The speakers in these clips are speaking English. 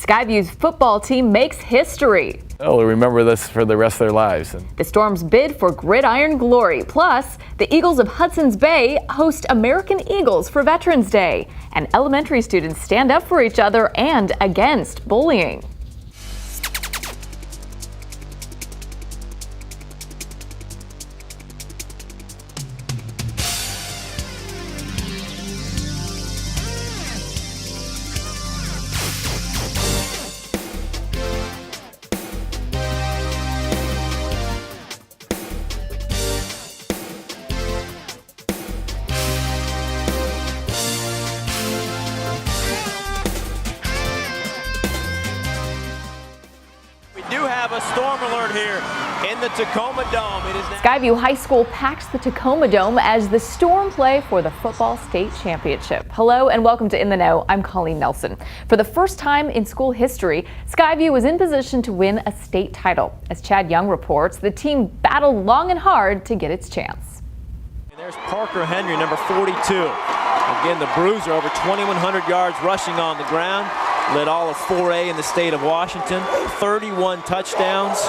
Skyview's football team makes history. They'll remember this for the rest of their lives. The Storm's bid for gridiron glory. Plus, the Eagles of Hudson's Bay host American Eagles for Veterans Day. And elementary students stand up for each other and against bullying. Have a storm alert here in the Tacoma Dome. It is now Skyview High School packs the Tacoma Dome as the Storm play for the football state championship. Hello and welcome to In the Know. I'm Coleen Nelson. For the first time in school history, Skyview was in position to win a state title. As Chad Young reports, the team battled long and hard to get its chance. And there's Parker Henry, number 42. Again, the bruiser, over 2,100 yards rushing on the ground. Led all of 4A in the state of Washington, 31 touchdowns.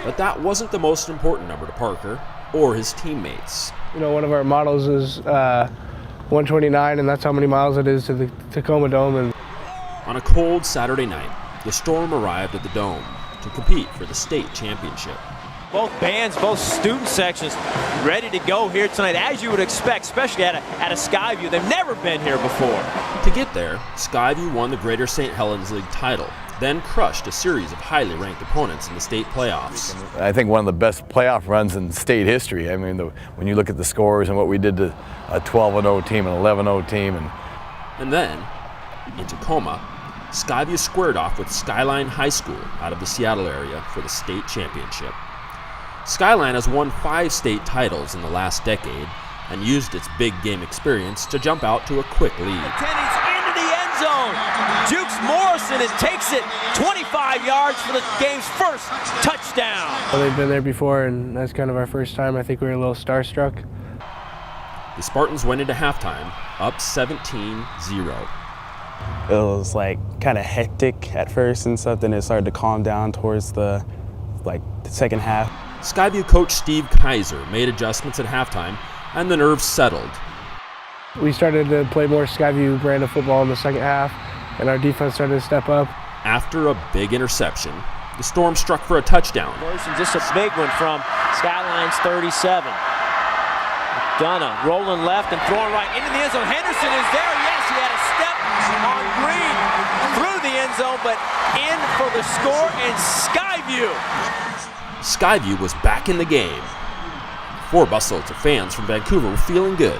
But that wasn't the most important number to Parker or his teammates. You know, one of our models is 129, and that's how many miles it is to the Tacoma Dome. And on a cold Saturday night, the Storm arrived at the Dome to compete for the state championship. Both bands, both student sections ready to go here tonight, as you would expect, especially at a Skyview. They've never been here before. To get there, Skyview won the Greater St. Helens League title, then crushed a series of highly ranked opponents in the state playoffs. I think one of the best playoff runs in state history. I mean, when you look at the scores and what we did to a 12-0 team, an 11-0 team. And then, in Tacoma, Skyview squared off with Skyline High School out of the Seattle area for the state championship. Skyline has won 5 state titles in the last decade and used its big game experience to jump out to a quick lead. Tenney's into the end zone. Jukes Morrison takes it 25 yards for the game's first touchdown. Well, they've been there before, and that's kind of our first time. I think we were a little starstruck. The Spartans went into halftime up 17-0. It was like kind of hectic at first and stuff, then it started to calm down towards the second half. Skyview coach Steve Kaiser made adjustments at halftime, and the nerves settled. We started to play more Skyview brand of football in the second half, and our defense started to step up. After a big interception, the Storm struck for a touchdown. Just a big one from Skyline's 37. McDonough rolling left and throwing right into the end zone. Henderson is there. Yes, he had a step on Green through the end zone, but in for the score, and Skyview was back in the game. 4 busloads of fans from Vancouver were feeling good.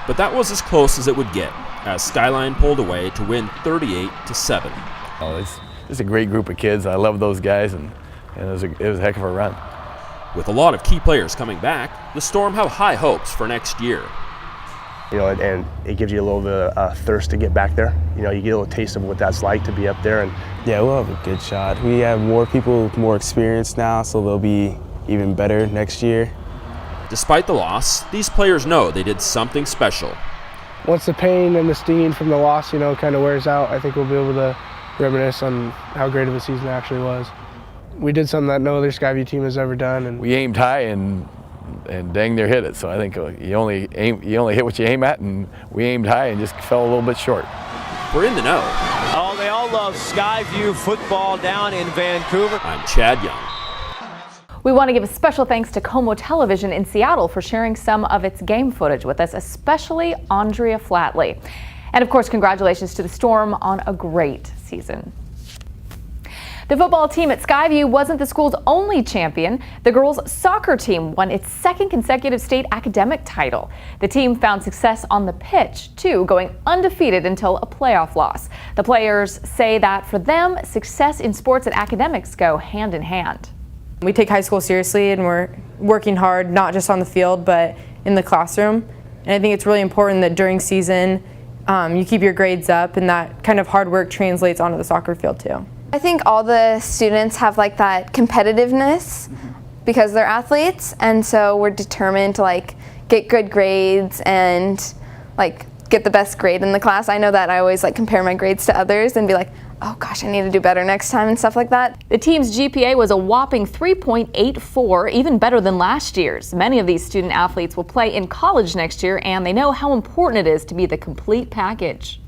But that was as close as it would get, as Skyline pulled away to win 38-7. Oh, it's a great group of kids. I love those guys, and it was a heck of a run. With a lot of key players coming back, the Storm have high hopes for next year. You know, and it gives you a little bit of thirst to get back there. You know, you get a little taste of what that's like to be up there. And yeah, we'll have a good shot. We have more people with more experience now, so they'll be even better next year. Despite the loss, these players know they did something special. Once the pain and the stinging from the loss, you know, kind of wears out, I think we'll be able to reminisce on how great of a season it actually was. We did something that no other Skyview team has ever done. And we aimed high and dang near hit it. So I think you only hit what you aim at, and we aimed high and just fell a little bit short. We're in the know. Oh, they all love Skyview football down in Vancouver. I'm Chad Young. We want to give a special thanks to Como Television in Seattle for sharing some of its game footage with us, especially Andrea Flatley. And of course, congratulations to the Storm on a great season. The football team at Skyview wasn't the school's only champion. The girls' soccer team won its 2nd consecutive state academic title. The team found success on the pitch, too, going undefeated until a playoff loss. The players say that for them, success in sports and academics go hand in hand. We take high school seriously, and we're working hard, not just on the field, but in the classroom. And I think it's really important that during season, you keep your grades up, and that kind of hard work translates onto the soccer field, too. I think all the students have like that competitiveness because they're athletes, and so we're determined to get good grades and get the best grade in the class. I know that I always compare my grades to others and be like, oh gosh, I need to do better next time and stuff like that. The team's GPA was a whopping 3.84, even better than last year's. Many of these student athletes will play in college next year, and they know how important it is to be the complete package.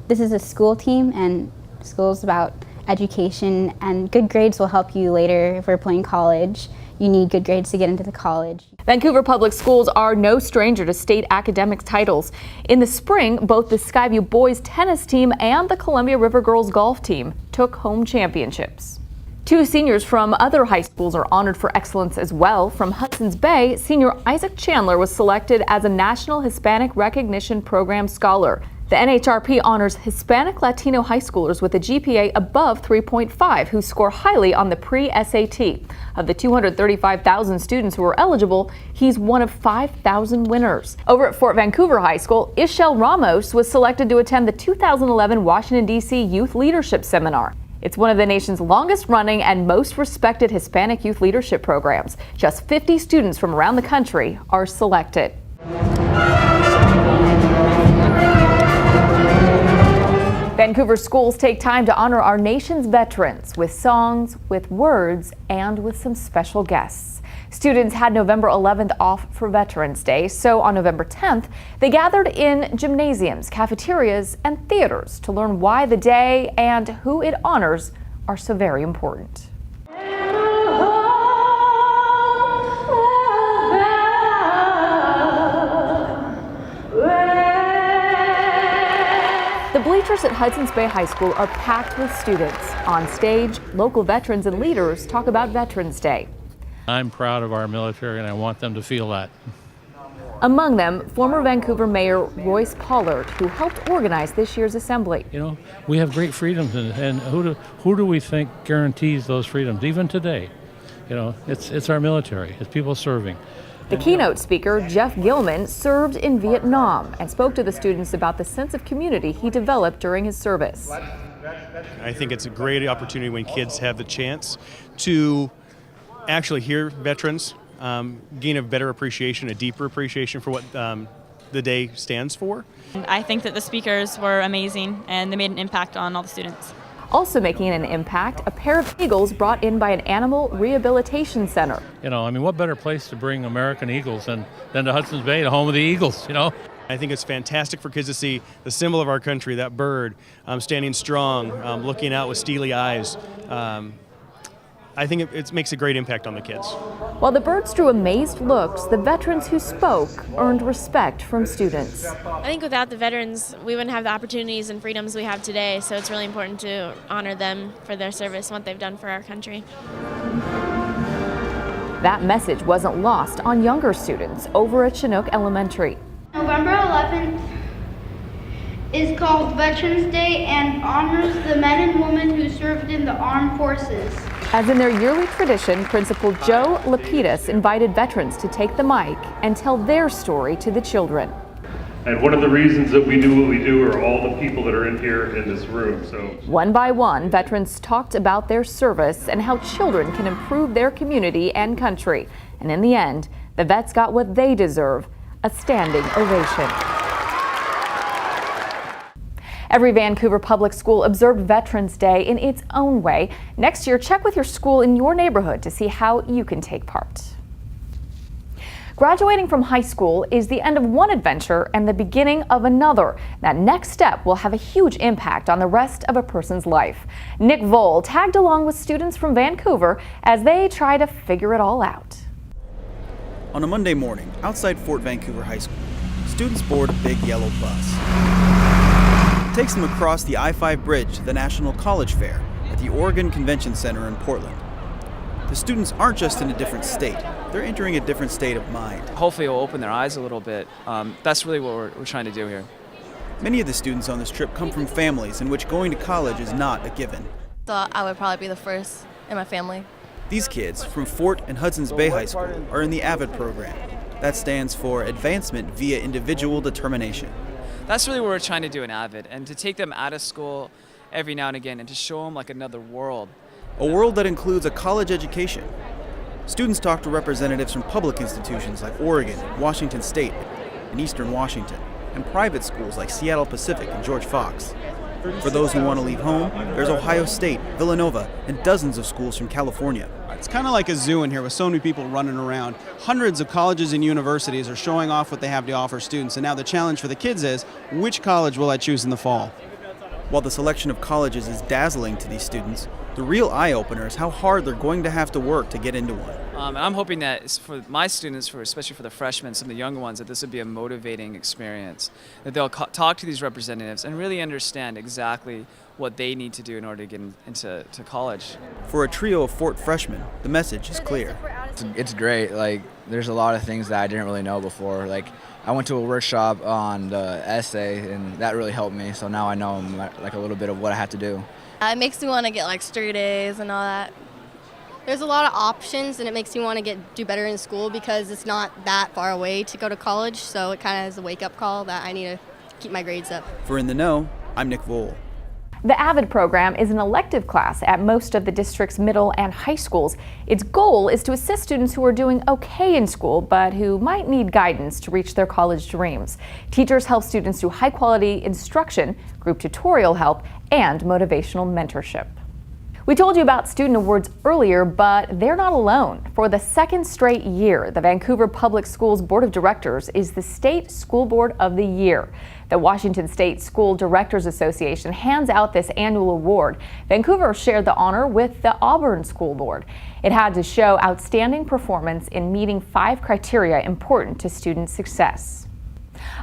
This is a school team, and school's about education, and good grades will help you later if we're playing college. You need good grades to get into the college. Vancouver Public Schools are no stranger to state academic titles. In the spring, both the Skyview boys tennis team and the Columbia River girls golf team took home championships. 2 seniors from other high schools are honored for excellence as well. From Hudson's Bay, senior Isaac Chandler was selected as a National Hispanic Recognition Program Scholar. The NHRP honors Hispanic Latino high schoolers with a GPA above 3.5 who score highly on the pre-SAT. Of the 235,000 students who are eligible, he's one of 5,000 winners. Over at Fort Vancouver High School, Ishel Ramos was selected to attend the 2011 Washington, D.C. Youth Leadership Seminar. It's one of the nation's longest running and most respected Hispanic youth leadership programs. Just 50 students from around the country are selected. Vancouver schools take time to honor our nation's veterans with songs, with words, and with some special guests. Students had November 11th off for Veterans Day, so on November 10th, they gathered in gymnasiums, cafeterias, and theaters to learn why the day and who it honors are so very important. The bleachers at Hudson's Bay High School are packed with students. On stage, local veterans and leaders talk about Veterans Day. I'm proud of our military and I want them to feel that. Among them, former Vancouver Mayor Royce Pollard, who helped organize this year's assembly. You know, we have great freedoms and who do we think guarantees those freedoms, even today? You know, it's our military, it's people serving. The keynote speaker, Jeff Gilman, served in Vietnam and spoke to the students about the sense of community he developed during his service. I think it's a great opportunity when kids have the chance to actually hear veterans, gain a better appreciation, a deeper appreciation for what the day stands for. I think that the speakers were amazing and they made an impact on all the students. Also making an impact, a pair of eagles brought in by an animal rehabilitation center. You know, I mean, what better place to bring American eagles than to Hudson's Bay, the home of the eagles, you know? I think it's fantastic for kids to see the symbol of our country, that bird, standing strong, looking out with steely eyes. I think it makes a great impact on the kids. While the birds drew amazed looks, the veterans who spoke earned respect from students. I think without the veterans, we wouldn't have the opportunities and freedoms we have today, so it's really important to honor them for their service and what they've done for our country. That message wasn't lost on younger students over at Chinook Elementary. November 11th is called Veterans Day and honors the men and women who served in the armed forces. As in their yearly tradition, Principal Joe Lapidus invited veterans to take the mic and tell their story to the children. And one of the reasons that we do what we do are all the people that are in here in this room. So one by one, veterans talked about their service and how children can improve their community and country. And in the end, the vets got what they deserve, a standing ovation. Every Vancouver public school observed Veterans Day in its own way. Next year, check with your school in your neighborhood to see how you can take part. Graduating from high school is the end of one adventure and the beginning of another. That next step will have a huge impact on the rest of a person's life. Nick Vole tagged along with students from Vancouver as they try to figure it all out. On a Monday morning, outside Fort Vancouver High School, students board a big yellow bus. It takes them across the I-5 bridge to the National College Fair at the Oregon Convention Center in Portland. The students aren't just in a different state, they're entering a different state of mind. Hopefully it will open their eyes a little bit. That's really what we're trying to do here. Many of the students on this trip come from families in which going to college is not a given. So I would probably be the first in my family. These kids from Fort and Hudson's Bay High School are in the AVID program. That stands for Advancement via Individual Determination. That's really what we're trying to do in AVID, and to take them out of school every now and again and to show them like another world. A world that includes a college education. Students talk to representatives from public institutions like Oregon, Washington State, and Eastern Washington, and private schools like Seattle Pacific and George Fox. For those who want to leave home, there's Ohio State, Villanova, and dozens of schools from California. It's kind of like a zoo in here with so many people running around. Hundreds of colleges and universities are showing off what they have to offer students, and now the challenge for the kids is, which college will I choose in the fall? While the selection of colleges is dazzling to these students, the real eye-opener is how hard they're going to have to work to get into one. And I'm hoping that for my students, especially for the freshmen, some of the younger ones, that this would be a motivating experience, that they'll talk to these representatives and really understand exactly what they need to do in order to get into college. For a trio of Fort freshmen, the message is clear. It's great. Like, there's a lot of things that I didn't really know before. Like, I went to a workshop on the essay, and that really helped me. So now I know like a little bit of what I have to do. It makes me want to get like straight A's and all that. There's a lot of options, and it makes me want to do better in school because it's not that far away to go to college. So it kind of is a wake-up call that I need to keep my grades up. For In the Know, I'm Nick Vole. The AVID program is an elective class at most of the district's middle and high schools. Its goal is to assist students who are doing okay in school but who might need guidance to reach their college dreams. Teachers help students through high-quality instruction, group tutorial help, and motivational mentorship. We told you about student awards earlier, but they're not alone. For the second straight year, the Vancouver Public Schools Board of Directors is the State School Board of the Year. The Washington State School Directors Association hands out this annual award. Vancouver shared the honor with the Auburn School Board. It had to show outstanding performance in meeting 5 criteria important to student success.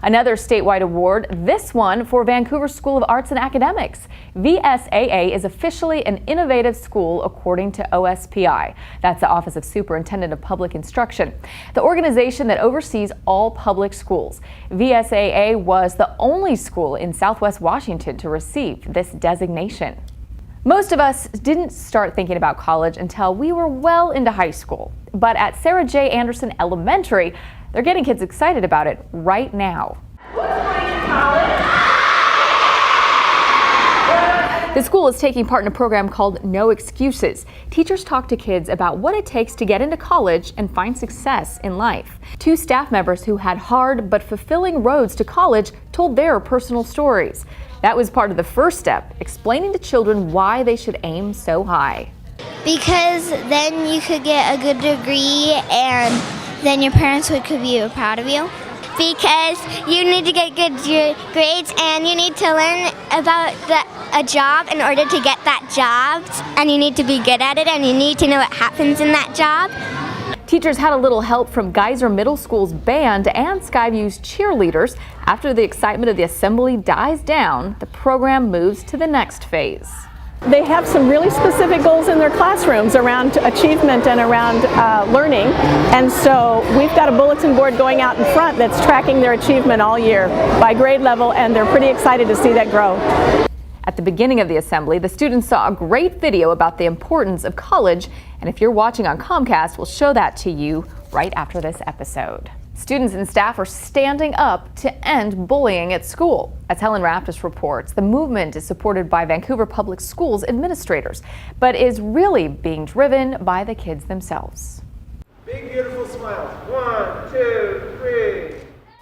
Another statewide award, this one for Vancouver School of Arts and Academics. VSAA is officially an innovative school according to OSPI. That's the Office of Superintendent of Public Instruction, the organization that oversees all public schools. VSAA was the only school in Southwest Washington to receive this designation. Most of us didn't start thinking about college until we were well into high school. But at Sarah J. Anderson Elementary, they're getting kids excited about it right now. The school is taking part in a program called No Excuses. Teachers talk to kids about what it takes to get into college and find success in life. 2 staff members who had hard but fulfilling roads to college told their personal stories. That was part of the first step, explaining to children why they should aim so high. Because then you could get a good degree and then your parents could be proud of you. Because you need to get good grades and you need to learn about a job in order to get that job, and you need to be good at it and you need to know what happens in that job. Teachers had a little help from Geyser Middle School's band and Skyview's cheerleaders. After the excitement of the assembly dies down, the program moves to the next phase. They have some really specific goals in their classrooms around achievement and around learning, and so we've got a bulletin board going out in front that's tracking their achievement all year by grade level, and they're pretty excited to see that grow. At the beginning of the assembly, the students saw a great video about the importance of college, and if you're watching on Comcast, we'll show that to you right after this episode. Students and staff are standing up to end bullying at school. As Helen Raptis reports, the movement is supported by Vancouver Public Schools administrators, but is really being driven by the kids themselves. Big, beautiful smiles. 1, 2, 3.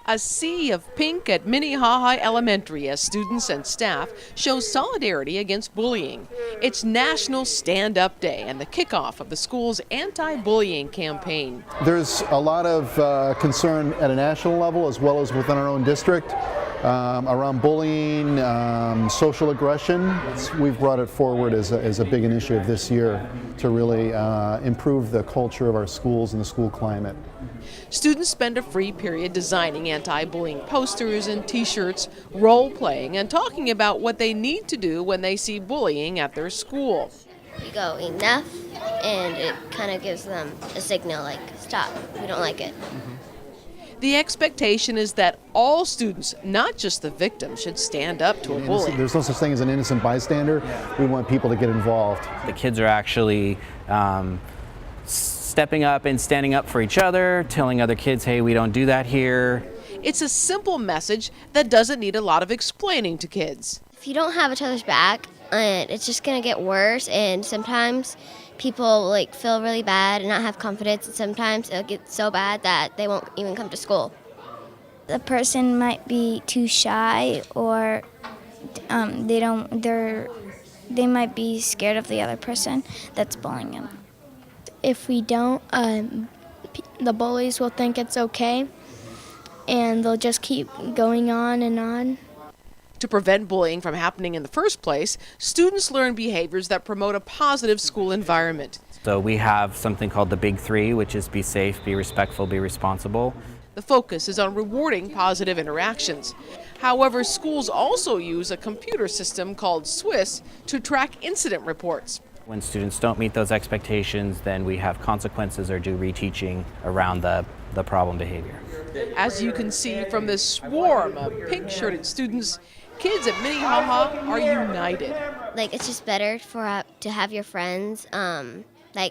A sea of pink at Minnehaha Elementary as students and staff show solidarity against bullying. It's National Stand Up Day and the kickoff of the school's anti-bullying campaign. There's a lot of concern at a national level as well as within our own district around bullying, social aggression. We've brought it forward as a big initiative this year to really improve the culture of our schools and the school climate. Students spend a free period designing anti-bullying posters and t-shirts, role-playing, and talking about what they need to do when they see bullying at their school. You go enough, and it kind of gives them a signal like, stop, we don't like it. The expectation is that all students, not just the victims, should stand up to a bully. There's no such thing as an innocent bystander. We want people to get involved. The kids are actually stepping up and standing up for each other, telling other kids, hey, we don't do that here. It's a simple message that doesn't need a lot of explaining to kids. If you don't have each other's back, it's just going to get worse, and sometimes people feel really bad and not have confidence, and sometimes it'll get so bad that they won't even come to school. The person might be too shy or they might be scared of the other person that's bullying them. If we don't, the bullies will think it's okay, and they'll just keep going on and on. To prevent bullying from happening in the first place, students learn behaviors that promote a positive school environment. So we have something called the Big Three, which is be safe, be respectful, be responsible. The focus is on rewarding positive interactions. However, schools also use a computer system called Swiss to track incident reports. When students don't meet those expectations, then we have consequences or do reteaching around the problem behavior. As you can see from this swarm of pink-shirted students, kids at Minnehaha are united. Like, it's just better to have your friends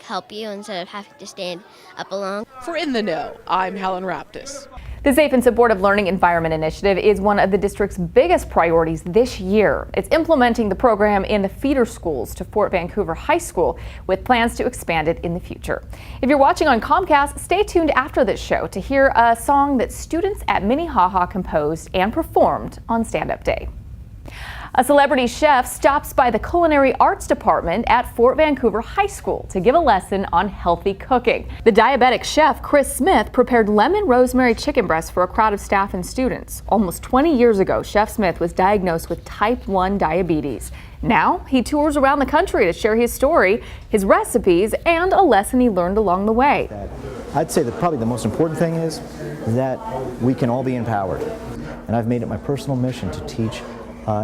help you instead of having to stand up alone. For In the Know, I'm Helen Raptis. The Safe and Supportive Learning Environment Initiative is one of the district's biggest priorities this year. It's implementing the program in the feeder schools to Fort Vancouver High School with plans to expand it in the future. If you're watching on Comcast, stay tuned after this show to hear a song that students at Minnehaha composed and performed on Stand-Up Day. A celebrity chef stops by the Culinary Arts Department at Fort Vancouver High School to give a lesson on healthy cooking. The diabetic chef, Chris Smith, prepared lemon rosemary chicken breasts for a crowd of staff and students. Almost 20 years ago, Chef Smith was diagnosed with type 1 diabetes. Now, he tours around the country to share his story, his recipes, and a lesson he learned along the way. I'd say that probably the most important thing is that we can all be empowered. And I've made it my personal mission to teach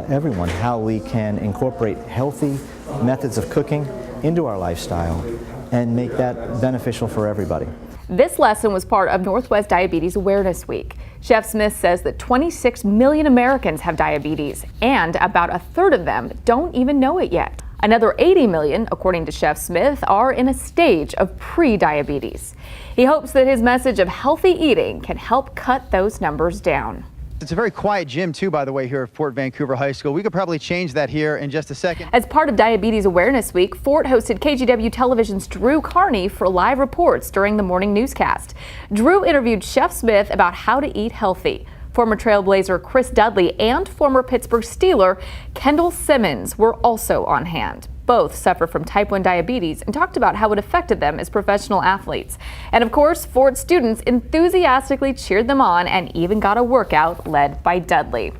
everyone how we can incorporate healthy methods of cooking into our lifestyle and make that beneficial for everybody. This lesson was part of Northwest Diabetes Awareness Week. Chef Smith says that 26 million Americans have diabetes, and about a third of them don't even know it yet. Another 80 million, according to Chef Smith, are in a stage of pre-diabetes. He hopes that his message of healthy eating can help cut those numbers down. It's a very quiet gym too, by the way, here at Fort Vancouver High School. We could probably change that here in just a second. As part of Diabetes Awareness Week, Fort hosted KGW Television's Drew Carney for live reports during the morning newscast. Drew interviewed Chef Smith about how to eat healthy. Former Trailblazer Chris Dudley and former Pittsburgh Steeler Kendall Simmons were also on hand. Both suffer from type 1 diabetes and talked about how it affected them as professional athletes. And of course, Fort students enthusiastically cheered them on and even got a workout led by Dudley.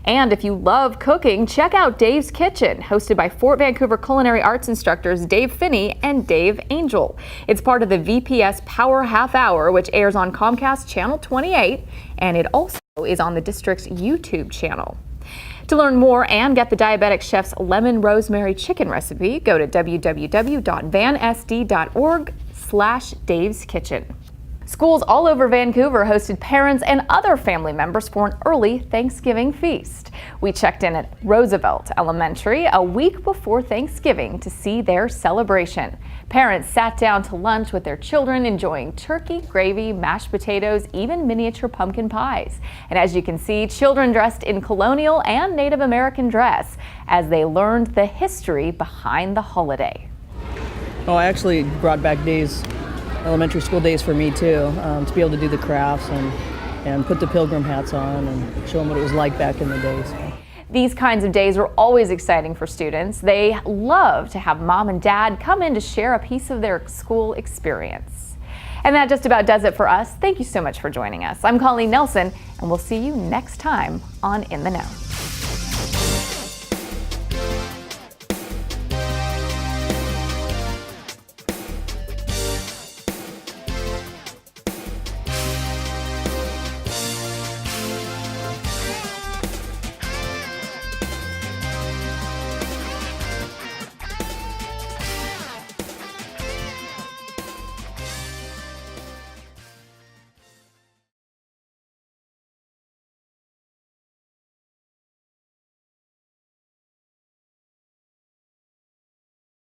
And if you love cooking, check out Dave's Kitchen, hosted by Fort Vancouver Culinary Arts instructors Dave Finney and Dave Angel. It's part of the VPS Power Half Hour, which airs on Comcast Channel 28, and it also is on the district's YouTube channel. To learn more and get the diabetic chef's lemon rosemary chicken recipe, go to www.vansd.org/Dave's Kitchen. Schools all over Vancouver hosted parents and other family members for an early Thanksgiving feast. We checked in at Roosevelt Elementary a week before Thanksgiving to see their celebration. Parents sat down to lunch with their children, enjoying turkey, gravy, mashed potatoes, even miniature pumpkin pies. And as you can see, children dressed in colonial and Native American dress as they learned the history behind the holiday. Oh, I actually brought back elementary school days for me too, to be able to do the crafts and put the pilgrim hats on and show them what it was like back in the days. These kinds of days are always exciting for students. They love to have mom and dad come in to share a piece of their school experience. And that just about does it for us. Thank you so much for joining us. I'm Coleen Nelson, and we'll see you next time on In the Know.